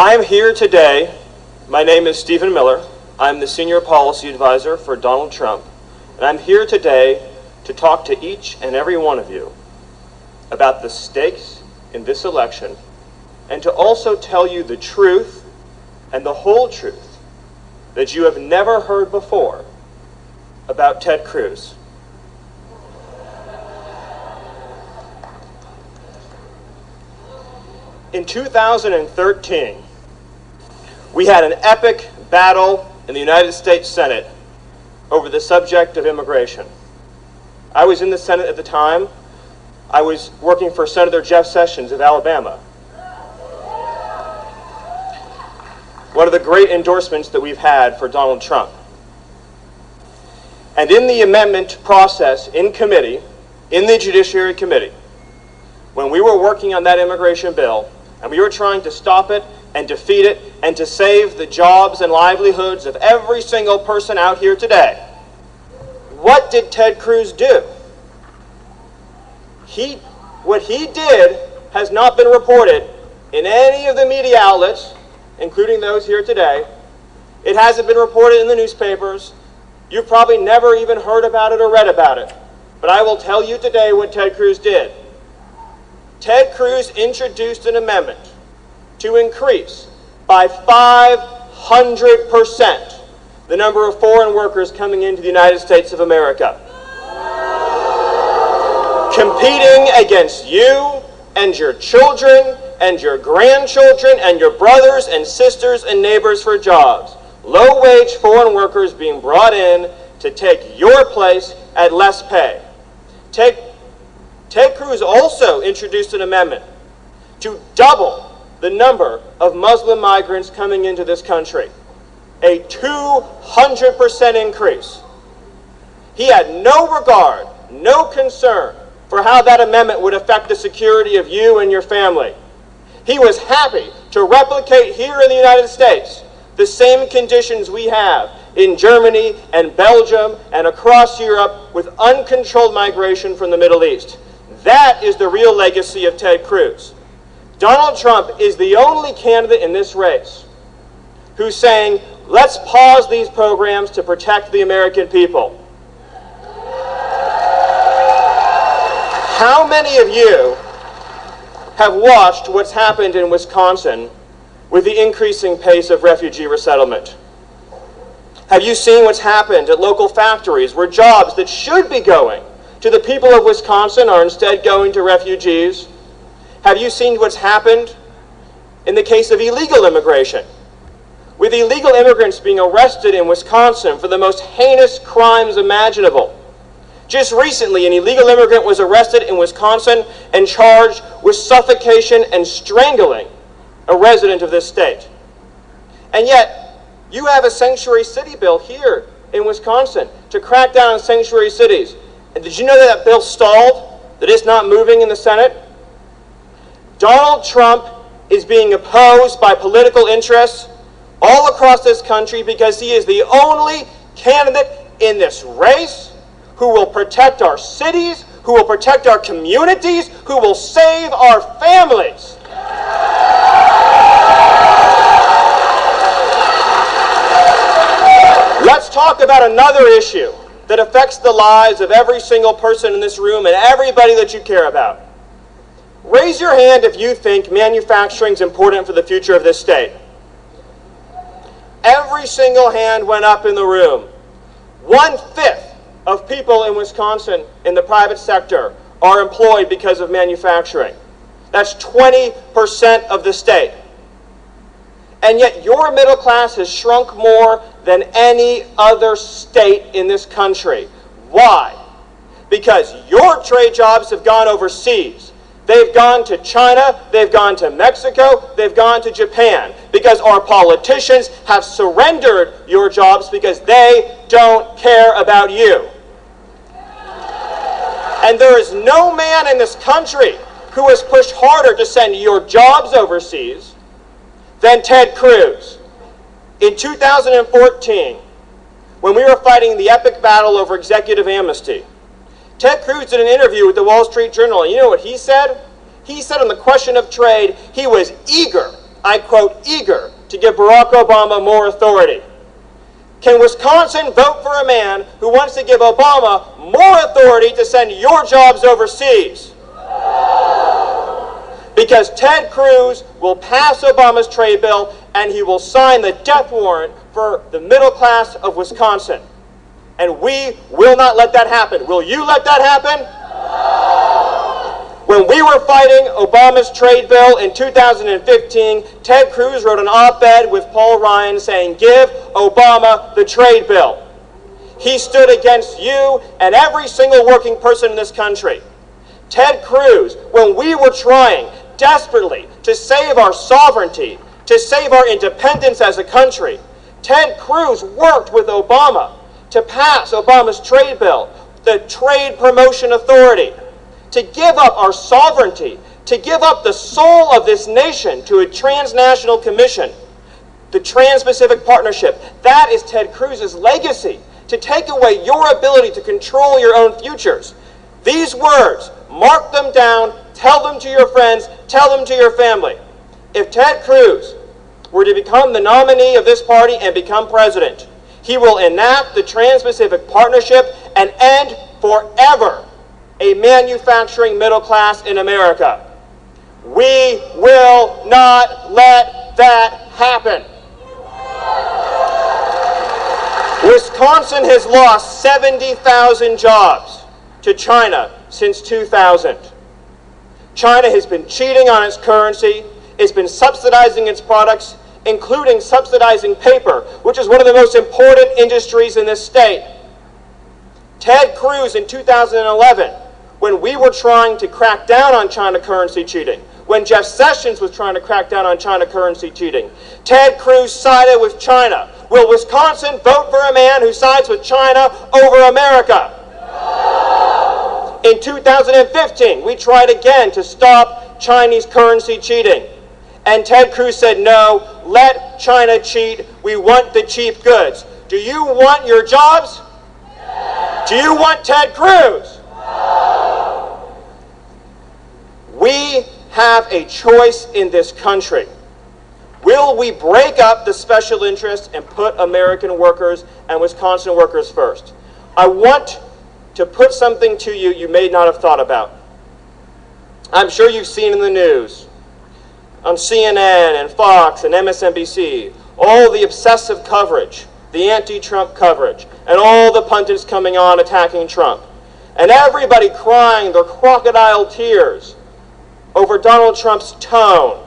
I am here today. My name is Stephen Miller. I'm the Senior Policy Advisor for Donald Trump, and I'm here today to talk to each and every one of you about the stakes in this election, and to also tell you the truth and the whole truth that you have never heard before about Ted Cruz. In 2013, we had an epic battle in the United States Senate over the subject of immigration. I was in the Senate at the time. I was working for Senator Jeff Sessions of Alabama. One of the great endorsements that we've had for Donald Trump. And in the amendment process in committee, in the Judiciary Committee, when we were working on that immigration bill, and we were trying to stop it and defeat it and to save the jobs and livelihoods of every single person out here today, what did Ted Cruz do? What he did has not been reported in any of the media outlets, including those here today. It hasn't been reported in the newspapers. You've probably never even heard about it or read about it. But I will tell you today what Ted Cruz did. Ted Cruz introduced an amendment to increase by 500% the number of foreign workers coming into the United States of America, competing against you and your children and your grandchildren and your brothers and sisters and neighbors for jobs. Low-wage foreign workers being brought in to take your place at less pay. Ted Cruz also introduced an amendment to double the number of Muslim migrants coming into this country. A 200% increase. He had no regard, no concern for how that amendment would affect the security of you and your family. He was happy to replicate here in the United States the same conditions we have in Germany and Belgium and across Europe with uncontrolled migration from the Middle East. That is the real legacy of Ted Cruz. Donald Trump is the only candidate in this race who's saying, let's pause these programs to protect the American people. How many of you have watched what's happened in Wisconsin with the increasing pace of refugee resettlement? Have you seen what's happened at local factories where jobs that should be going to the people of Wisconsin are instead going to refugees? Have you seen what's happened in the case of illegal immigration, with illegal immigrants being arrested in Wisconsin for the most heinous crimes imaginable? Just recently, an illegal immigrant was arrested in Wisconsin and charged with suffocation and strangling a resident of this state. And yet, you have a sanctuary city bill here in Wisconsin to crack down on sanctuary cities. And did you know that bill stalled? That it's not moving in the Senate? Donald Trump is being opposed by political interests all across this country because he is the only candidate in this race who will protect our cities, who will protect our communities, who will save our families. Let's talk about another issue that affects the lives of every single person in this room and everybody that you care about. Raise your hand if you think manufacturing is important for the future of this state. Every single hand went up in the room. 1/5 of people in Wisconsin in the private sector are employed because of manufacturing. That's 20% of the state. And yet your middle class has shrunk more than any other state in this country. Why? Because your trade jobs have gone overseas. They've gone to China, they've gone to Mexico, they've gone to Japan, because our politicians have surrendered your jobs because they don't care about you. And there is no man in this country who has pushed harder to send your jobs overseas than Ted Cruz. In 2014, when we were fighting the epic battle over executive amnesty, Ted Cruz did an interview with the Wall Street Journal, and you know what he said? He said on the question of trade, he was eager I quote, eager to give Barack Obama more authority. Can Wisconsin vote for a man who wants to give Obama more authority to send your jobs overseas? Because Ted Cruz will pass Obama's trade bill and he will sign the death warrant for the middle class of Wisconsin. And we will not let that happen. Will you let that happen? When we were fighting Obama's trade bill in 2015, Ted Cruz wrote an op-ed with Paul Ryan saying, give Obama the trade bill. He stood against you and every single working person in this country. Ted Cruz, when we were trying desperately to save our sovereignty, to save our independence as a country, Ted Cruz worked with Obama to pass Obama's trade bill, the Trade Promotion Authority, to give up our sovereignty, to give up the soul of this nation to a transnational commission, the Trans-Pacific Partnership. That is Ted Cruz's legacy, to take away your ability to control your own futures. These words, mark them down, tell them to your friends, tell them to your family. If Ted Cruz were to become the nominee of this party and become president, he will enact the Trans-Pacific Partnership and end forever a manufacturing middle class in America. We will not let that happen. Wisconsin has lost 70,000 jobs to China since 2000. China has been cheating on its currency, it's been subsidizing its products, including subsidizing paper, which is one of the most important industries in this state. Ted Cruz in 2011, when we were trying to crack down on China currency cheating, when Jeff Sessions was trying to crack down on China currency cheating, Ted Cruz sided with China. Will Wisconsin vote for a man who sides with China over America? No! In 2015, we tried again to stop Chinese currency cheating. And Ted Cruz said, no, let China cheat. We want the cheap goods. Do you want your jobs? No. Do you want Ted Cruz? No. We have a choice in this country. Will we break up the special interests and put American workers and Wisconsin workers first? I want to put something to you you may not have thought about. I'm sure you've seen in the news, on CNN and Fox and MSNBC, all the obsessive coverage, the anti-Trump coverage, and all the pundits coming on attacking Trump. And everybody crying their crocodile tears over Donald Trump's tone.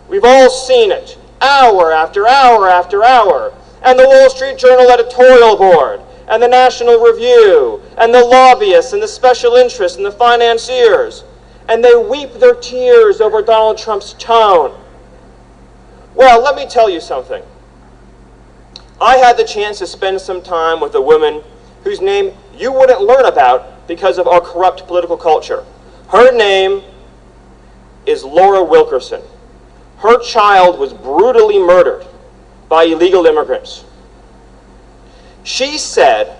We've all seen it, hour after hour after hour. And the Wall Street Journal editorial board, and the National Review, and the lobbyists, and the special interests, and the financiers. And they weep their tears over Donald Trump's tone. Well, let me tell you something. I had the chance to spend some time with a woman whose name you wouldn't learn about because of our corrupt political culture. Her name is Laura Wilkerson. Her child was brutally murdered by illegal immigrants. She said,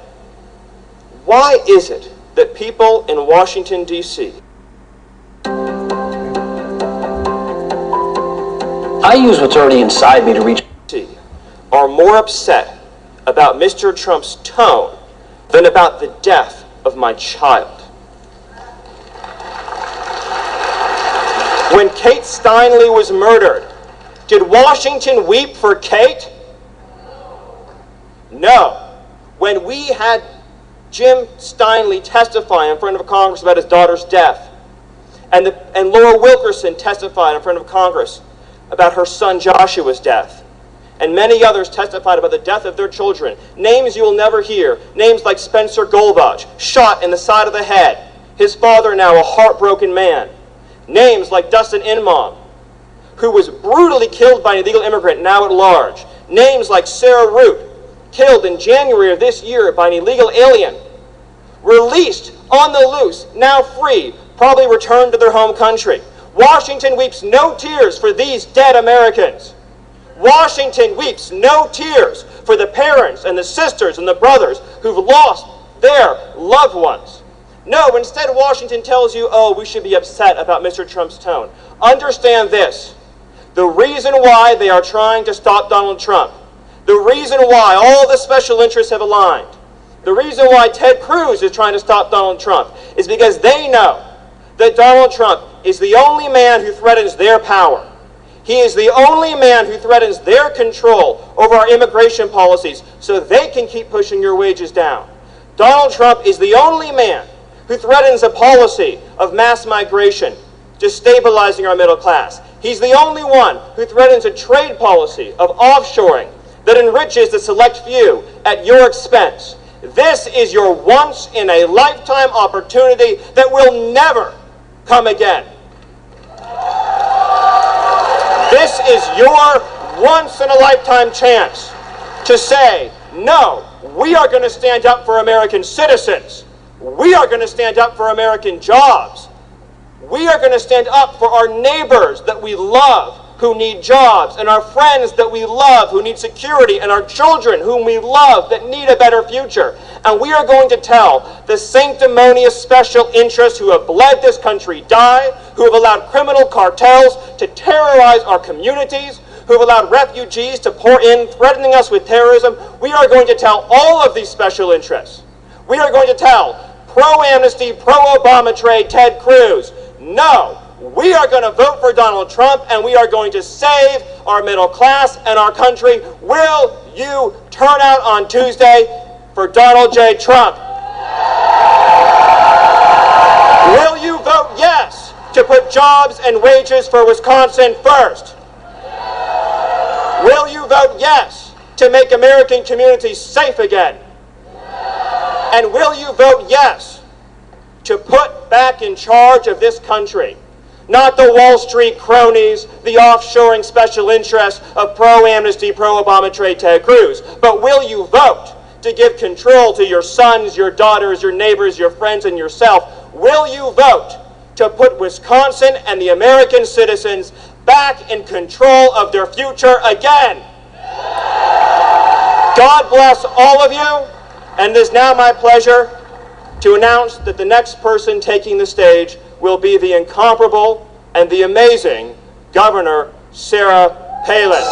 why is it that people in Washington, D.C. I use what's already inside me to reach are more upset about Mr. Trump's tone than about the death of my child. When Kate Steinle was murdered, did Washington weep for Kate? No. When we had Jim Steinle testify in front of Congress about his daughter's death, and Laura Wilkerson testified in front of Congress about her son Joshua's death, and many others testified about the death of their children, names you will never hear, names like Spencer Goldbach, shot in the side of the head, his father now a heartbroken man, names like Dustin Inman, who was brutally killed by an illegal immigrant now at large, names like Sarah Root, killed in January of this year by an illegal alien, released on the loose, now free, probably returned to their home country. Washington weeps no tears for these dead Americans. Washington weeps no tears for the parents and the sisters and the brothers who've lost their loved ones. No, instead Washington tells you, oh, we should be upset about Mr. Trump's tone. Understand this. The reason why they are trying to stop Donald Trump, the reason why all the special interests have aligned, the reason why Ted Cruz is trying to stop Donald Trump is because they know that Donald Trump is the only man who threatens their power. He is the only man who threatens their control over our immigration policies so they can keep pushing your wages down. Donald Trump is the only man who threatens a policy of mass migration, destabilizing our middle class. He's the only one who threatens a trade policy of offshoring that enriches the select few at your expense. This is your once-in-a-lifetime opportunity that will never come again. This is your once-in-a-lifetime chance to say, no, we are going to stand up for American citizens. We are going to stand up for American jobs. We are going to stand up for our neighbors that we love who need jobs, and our friends that we love who need security, and our children whom we love that need a better future. And we are going to tell the sanctimonious special interests who have bled this country die, who have allowed criminal cartels to terrorize our communities, who have allowed refugees to pour in, threatening us with terrorism. We are going to tell all of these special interests. We are going to tell pro-amnesty, pro-Obama trade Ted Cruz, no, we are going to vote for Donald Trump, and we are going to save our middle class and our country. Will you turn out on Tuesday for Donald J. Trump? Will you vote yes to put jobs and wages for Wisconsin first? Will you vote yes to make American communities safe again? And will you vote yes to put back in charge of this country not the Wall Street cronies, the offshoring special interests of pro-amnesty, pro-Obama trade Ted Cruz, but will you vote to give control to your sons, your daughters, your neighbors, your friends, and yourself? Will you vote to put Wisconsin and the American citizens back in control of their future again? God bless all of you, and it is now my pleasure to announce that the next person taking the stage will be the incomparable and the amazing Governor Sarah Palin.